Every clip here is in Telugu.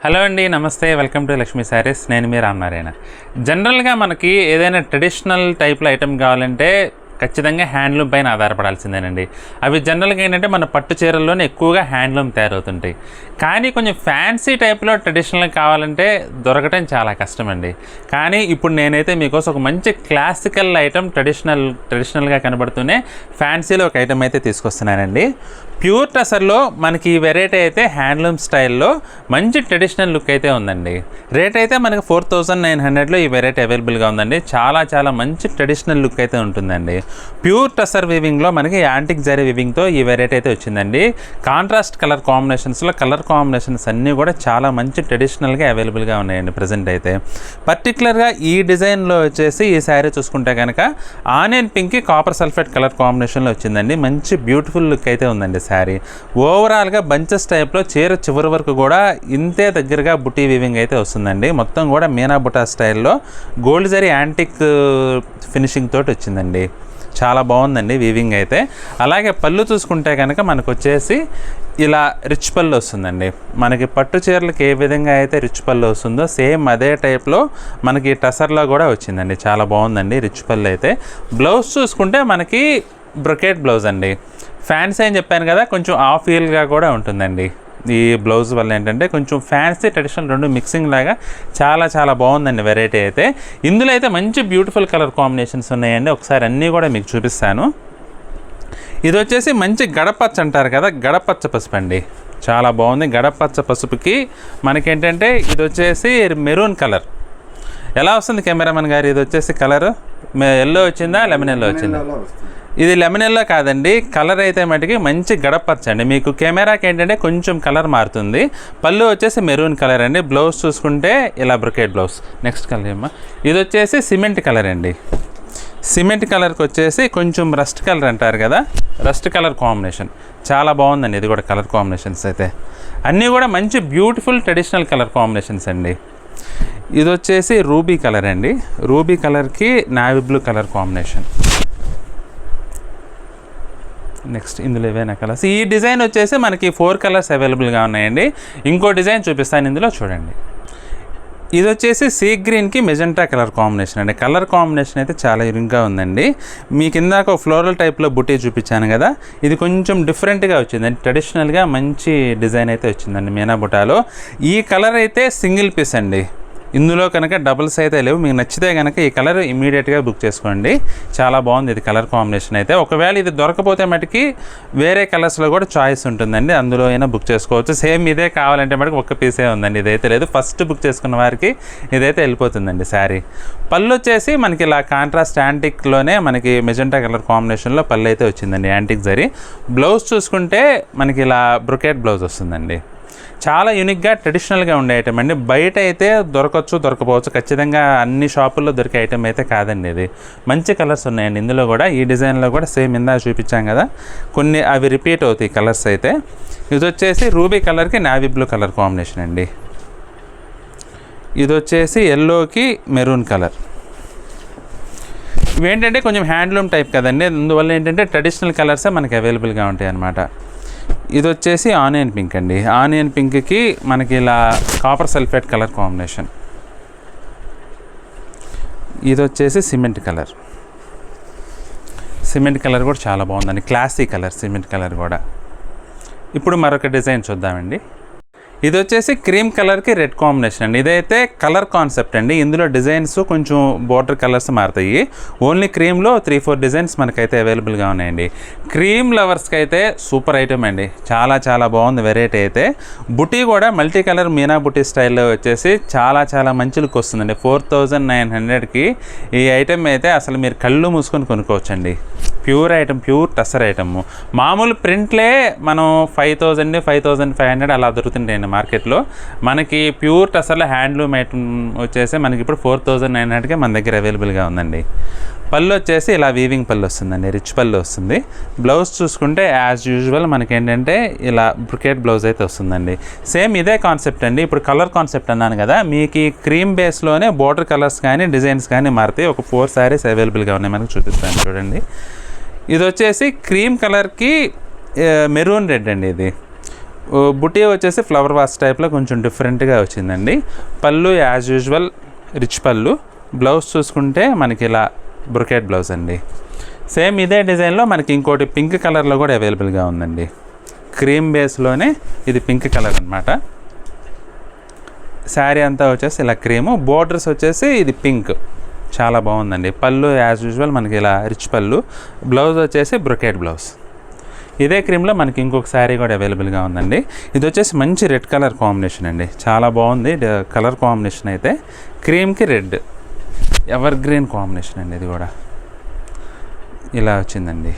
హలో అండి, నమస్తే. Welcome to Lakshmi saris. నేను మీ రామనారాయణ. జనరల్గా మనకి ఏదైనా ట్రెడిషనల్ టైప్లో ఐటెం కావాలంటే ఖచ్చితంగా హ్యాండ్లూమ్ పైన ఆధారపడాల్సిందేనండి. అవి జనరల్గా ఏంటంటే మన పట్టు చీరల్లోనే ఎక్కువగా హ్యాండ్లూమ్ తయారవుతుంటాయి. కానీ కొంచెం ఫ్యాన్సీ టైప్లో ట్రెడిషనల్ కావాలంటే దొరకటం చాలా కష్టమండి. కానీ ఇప్పుడు నేనైతే మీకోసం ఒక మంచి క్లాసికల్ ఐటెం ట్రెడిషనల్గా కనబడుతూనే ఫ్యాన్సీలో ఒక ఐటెం అయితే తీసుకొస్తున్నానండి. ప్యూర్ టసర్లో మనకి ఈ వెరైటీ అయితే హ్యాండ్లూమ్ స్టైల్లో మంచి ట్రెడిషనల్ లుక్ అయితే ఉందండి. రేట్ అయితే మనకి 4900లో ఈ వెరైటీ అవైలబుల్గా ఉందండి. చాలా మంచి ట్రెడిషనల్ లుక్ అయితే ఉంటుందండి. ప్యూర్ టసర్ వీవింగ్లో మనకి యాంటిక్ జరీ వీవింగ్తో ఈ వెరైటీ అయితే వచ్చిందండి. కాంట్రాస్ట్ కలర్ కాంబినేషన్స్ అన్నీ కూడా చాలా మంచి ట్రెడిషనల్గా అవైలబుల్గా ఉన్నాయండి ప్రజెంట్ అయితే. పర్టికులర్గా ఈ డిజైన్లో వచ్చేసి ఈ శారీ చూసుకుంటే కనుక ఆనియన్ పింక్కి కాపర్ సల్ఫేట్ కలర్ కాంబినేషన్లో వచ్చిందండి. మంచి బ్యూటిఫుల్ లుక్ అయితే ఉందండి శారీ. ఓవరాల్గా బంచెస్ టైప్లో చీర చివరి వరకు కూడా ఇంతే దగ్గరగా బుటీ వీవింగ్ అయితే వస్తుందండి. మొత్తం కూడా మీనా బుటా స్టైల్లో గోల్డ్ జరీ యాంటిక్ ఫినిషింగ్ తోటి వచ్చిందండి. చాలా బాగుందండి వీవింగ్ అయితే. అలాగే పళ్ళు చూసుకుంటే కనుక మనకు వచ్చేసి ఇలా రిచ్ పళ్ళు వస్తుందండి. మనకి పట్టు చీరలకు ఏ విధంగా అయితే రిచ్ పళ్ళు వస్తుందో సేమ్ అదే టైప్లో మనకి టసర్లో కూడా వచ్చిందండి. చాలా బాగుందండి రిచ్ పళ్ళు అయితే. బ్లౌజ్ చూసుకుంటే మనకి బ్రొకేట్ బ్లౌజ్ అండి. ఫ్యాన్సీ అని చెప్పాను కదా, కొంచెం ఆఫ్ హీల్గా కూడా ఉంటుందండి. ఈ బ్లౌజ్ వల్ల ఏంటంటే కొంచెం ఫ్యాన్సీ ట్రెడిషనల్ రెండు మిక్సింగ్ లాగా చాలా బాగుందండి వెరైటీ అయితే. ఇందులో అయితే మంచి బ్యూటిఫుల్ కలర్ కాంబినేషన్స్ ఉన్నాయండి. ఒకసారి అన్నీ కూడా మీకు చూపిస్తాను. ఇది వచ్చేసి మంచి గడపచ్చ అంటారు కదా, గడపచ్చ పసుపు అండి. చాలా బాగుంది. గడపచ్చ పసుపుకి మనకేంటంటే ఇది వచ్చేసి మెరూన్ కలర్. ఎలా వస్తుంది కెమెరామెన్ గారు? ఇది వచ్చేసి కలరు ఎల్లో వచ్చిందా, లెమన్ ఎల్లో వచ్చిందా? ఇది లెమన్ ఎల్లో కాదండి. కలర్ అయితే మటుకి మంచి గడపచ్చ అండి. మీకు కెమెరాకి ఏంటంటే కొంచెం కలర్ మారుతుంది. పళ్ళు వచ్చేసి మెరూన్ కలర్ అండి. బ్లౌజ్ చూసుకుంటే ఇలా బ్రొకేట్ బ్లౌజ్. నెక్స్ట్ కలర్ ఏమో ఇది వచ్చేసి సిమెంట్ కలర్ అండి. సిమెంట్ కలర్కి వచ్చేసి కొంచెం రస్ట్ కలర్ అంటారు కదా, రస్ట్ కలర్ కాంబినేషన్. చాలా బాగుందండి ఇది కూడా కలర్ కాంబినేషన్స్ అయితే. అన్నీ కూడా మంచి బ్యూటిఫుల్ ట్రెడిషనల్ కలర్ కాంబినేషన్స్ అండి. ఇది వచ్చేసి రూబీ కలర్ అండి. రూబీ కలర్కి navy blue colour combination. Next ఇందులో ఏవైనా కలర్స్. ఈ డిజైన్ వచ్చేసి మనకి 4 కలర్స్ అవైలబుల్గా ఉన్నాయండి. ఇంకో డిజైన్ చూపిస్తాను ఇందులో చూడండి. ఇది వచ్చేసి సీ గ్రీన్కి మెజెంటా కలర్ కాంబినేషన్ అండి. కలర్ కాంబినేషన్ అయితే చాలా యూనిక్గా ఉందండి. మీ కిందాక ఫ్లోరల్ టైప్లో బుటీ చూపించాను కదా, ఇది కొంచెం డిఫరెంట్గా వచ్చిందండి. ట్రెడిషనల్గా మంచి డిజైన్ అయితే వచ్చిందండి మీనా బుటాలో. ఈ కలర్ అయితే సింగిల్ పీస్ అండి. ఇందులో కనుక డబుల్స్ అయితే లేవు. మీకు నచ్చితే కనుక ఈ కలర్ ఇమీడియట్గా బుక్ చేసుకోండి. చాలా బాగుంది ఇది కలర్ కాంబినేషన్ అయితే. ఒకవేళ ఇది దొరకపోతే మటుకి వేరే కలర్స్లో కూడా చాయిస్ ఉంటుందండి, అందులో అయినా బుక్ చేసుకోవచ్చు. సేమ్ ఇదే కావాలంటే మటుకు ఒక్క పీసే ఉందండి, ఇదైతే లేదు. ఫస్ట్ బుక్ చేసుకున్న వారికి ఇదైతే వెళ్ళిపోతుందండి శారీ. పళ్ళు వచ్చేసి మనకి ఇలా కాంట్రాస్ట్ యాంటిక్లోనే మనకి మెజెంటా కలర్ కాంబినేషన్లో పళ్ళు అయితే వచ్చిందండి, యాంటిక్ జరీ. బ్లౌజ్ చూసుకుంటే మనకి ఇలా బ్రొకేట్ బ్లౌజ్ వస్తుందండి. చాలా యూనిక్గా ట్రెడిషనల్గా ఉండే ఐటమ్ అండి. బయట అయితే దొరకపోవచ్చు, ఖచ్చితంగా అన్ని షాపుల్లో దొరికే ఐటమ్ అయితే కాదండి ఇది. మంచి కలర్స్ ఉన్నాయండి ఇందులో కూడా. ఈ డిజైన్లో కూడా సేమ్ ఇందా చూపించాం కదా, కొన్ని అవి రిపీట్ అవుతాయి కలర్స్ అయితే. ఇది వచ్చేసి రూబీ కలర్కి నావీ బ్లూ కలర్ కాంబినేషన్ అండి. ఇది వచ్చేసి ఎల్లోకి మెరూన్ కలర్. ఇవేంటంటే కొంచెం హ్యాండ్లూమ్ టైప్ కదండి, అందువల్ల ఏంటంటే ట్రెడిషనల్ కలర్సే మనకి అవైలబుల్గా ఉంటాయి అన్నమాట. ఇది వచ్చేసి ఆనియన్ పింక్ అండి. ఆనియన్ పింక్కి మనకి ఇలా కాపర్ సల్ఫేట్ కలర్ కాంబినేషన్. ఇది వచ్చేసి సిమెంట్ కలర్. సిమెంట్ కలర్ కూడా చాలా బాగుందండి, క్లాసీ కలర్ సిమెంట్ కలర్ కూడా. ఇప్పుడు మరొక డిజైన్ చూద్దామండి. ఇది వచ్చేసి క్రీమ్ కలర్కి రెడ్ కాంబినేషన్ అండి. ఇదైతే కలర్ కాన్సెప్ట్ అండి. ఇందులో డిజైన్స్ కొంచెం బోర్డర్ కలర్స్ మారుతాయి. ఓన్లీ క్రీమ్లో 3-4 డిజైన్స్ మనకైతే అవైలబుల్గా ఉన్నాయండి. క్రీమ్ లవర్స్కి అయితే సూపర్ ఐటమ్ అండి. చాలా బాగుంది వెరైటీ అయితే. బుటీ కూడా మల్టీ కలర్ మీనా బుటీ స్టైల్లో వచ్చేసి చాలా మంచి లుక్ వస్తుందండి. 4900కి ఈ ఐటమ్ అయితే అసలు మీరు కళ్ళు మూసుకొని కొనుక్కోవచ్చండి. Pure item, pure tussar item. మామూలు ప్రింట్లే మనం 5000, 5500 అలా దొరుకుతుంటాయండి మార్కెట్లో. మనకి ప్యూర్ టసర్లో హ్యాండ్లూమ్ ఐటమ్ వచ్చేసి మనకి ఇప్పుడు 4900కే మన దగ్గర అవైలబుల్గా ఉందండి. పళ్ళు వచ్చేసి ఇలా వీవింగ్ పళ్ళు వస్తుందండి, రిచ్ పళ్ళు వస్తుంది. బ్లౌజ్ చూసుకుంటే యాజ్ యూజువల్ మనకేంటంటే ఇలా బ్రొకేట్ బ్లౌజ్ అయితే వస్తుందండి. సేమ్ ఇదే కాన్సెప్ట్ అండి. ఇప్పుడు కలర్ కాన్సెప్ట్ అన్నాను కదా, మీకు ఈ క్రీమ్ బేస్లోనే బోర్డర్ కలర్స్ కానీ డిజైన్స్ కానీ మారుతాయి. ఒక 4 శారీస్ అవైలబుల్గా ఉన్నాయి, మనకు చూపిస్తాను చూడండి. ఇది వచ్చేసి క్రీమ్ కలర్కి మెరూన్ రెడ్ అండి. ఇది బుటీ వచ్చేసి ఫ్లవర్ వాస్ టైప్లో కొంచెం డిఫరెంట్గా వచ్చిందండి. పళ్ళు యాజ్ యూజువల్ రిచ్ పళ్ళు. బ్లౌజ్ చూసుకుంటే మనకి ఇలా బ్రొకెట్ బ్లౌజ్ అండి. సేమ్ ఇదే డిజైన్లో మనకి ఇంకోటి పింక్ కలర్లో కూడా అవైలబుల్గా ఉందండి. క్రీమ్ బేస్లోనే ఇది పింక్ కలర్ అనమాట. శారీ అంతా వచ్చేసి ఇలా క్రీము, బోర్డర్స్ వచ్చేసి ఇది పింక్, చాలా బాగుందండి. పళ్ళు యాజ్ యూజువల్ మనకి ఇలా రిచ్ పళ్ళు. బ్లౌజ్ వచ్చేసి బ్రొకెట్ బ్లౌజ్. ఇదే క్రీమ్లో మనకి ఇంకొక శారీ కూడా అవైలబుల్గా ఉందండి. ఇది వచ్చేసి మంచి రెడ్ కలర్ కాంబినేషన్ అండి, చాలా బాగుంది కలర్ కాంబినేషన్. అయితే క్రీమ్కి రెడ్ ఎవర్ గ్రీన్ కాంబినేషన్ అండి. ఇది కూడా ఇలా వచ్చిందండి.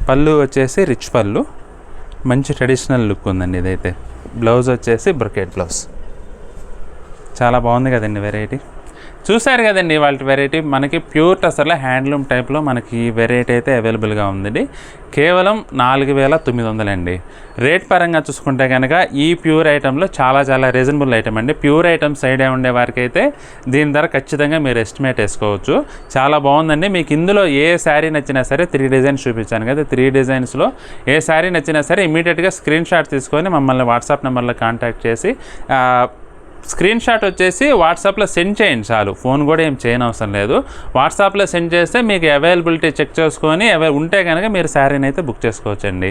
పళ్ళు వచ్చేసి రిచ్ పళ్ళు, మంచి ట్రెడిషనల్ లుక్ ఉందండి ఇదైతే. బ్లౌజ్ వచ్చేసి బ్రొకెట్ బ్లౌజ్. చాలా బాగుంది కదండి వెరైటీ. చూసారు కదండి వాళ్ళ వెరైటీ. మనకి ప్యూర్ టసర్లో హ్యాండ్లూమ్ టైప్లో మనకి వెరైటీ అయితే అవైలబుల్గా ఉందండి. కేవలం 4,900 అండి. రేట్ పరంగా చూసుకుంటే కనుక ఈ ప్యూర్ ఐటెంలో చాలా రీజనబుల్ ఐటమ్ అండి. ప్యూర్ ఐటమ్స్ ఐడియా ఉండే వారికి అయితే దీని ధర ఖచ్చితంగా మీరు ఎస్టిమేట్ వేసుకోవచ్చు. చాలా బాగుందండి. మీకు ఇందులో ఏ శారీ నచ్చినా సరే 3 డిజైన్స్ చూపించాను కదా, 3 డిజైన్స్లో ఏ శారీ నచ్చినా సరే ఇమీడియట్గా స్క్రీన్ షాట్ తీసుకొని మమ్మల్ని వాట్సాప్ నెంబర్లో కాంటాక్ట్ చేసి స్క్రీన్ షాట్ వచ్చేసి వాట్సాప్లో సెండ్ చేయండి చాలు. ఫోన్ కూడా ఏం చేయనవసరం లేదు. వాట్సాప్లో సెండ్ చేస్తే మీకు అవైలబిలిటీ చెక్ చేసుకొని ఉంటే కనుక మీరు శారీని అయితే బుక్ చేసుకోవచ్చండి.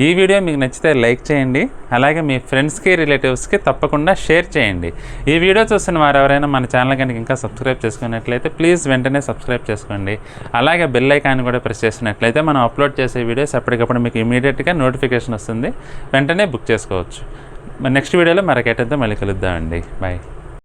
ఈ వీడియో మీకు నచ్చితే లైక్ చేయండి, అలాగే మీ ఫ్రెండ్స్కి రిలేటివ్స్కి తప్పకుండా షేర్ చేయండి. ఈ వీడియో చూస్తున్న వారు ఎవరైనా మన ఛానల్ కనుక ఇంకా సబ్స్క్రైబ్ చేసుకున్నట్లయితే ప్లీజ్ వెంటనే సబ్స్క్రైబ్ చేసుకోండి. అలాగే బెల్ ఐకాన్ కూడా ప్రెస్ చేసినట్లయితే మనం అప్లోడ్ చేసే వీడియోస్ ఎప్పటికప్పుడు మీకు ఇమీడియట్గా నోటిఫికేషన్ వస్తుంది, వెంటనే బుక్ చేసుకోవచ్చు. నెక్స్ట్ వీడియోలో మరొక ఐటెంతో మళ్ళీ కలుద్దామండి. బాయ్.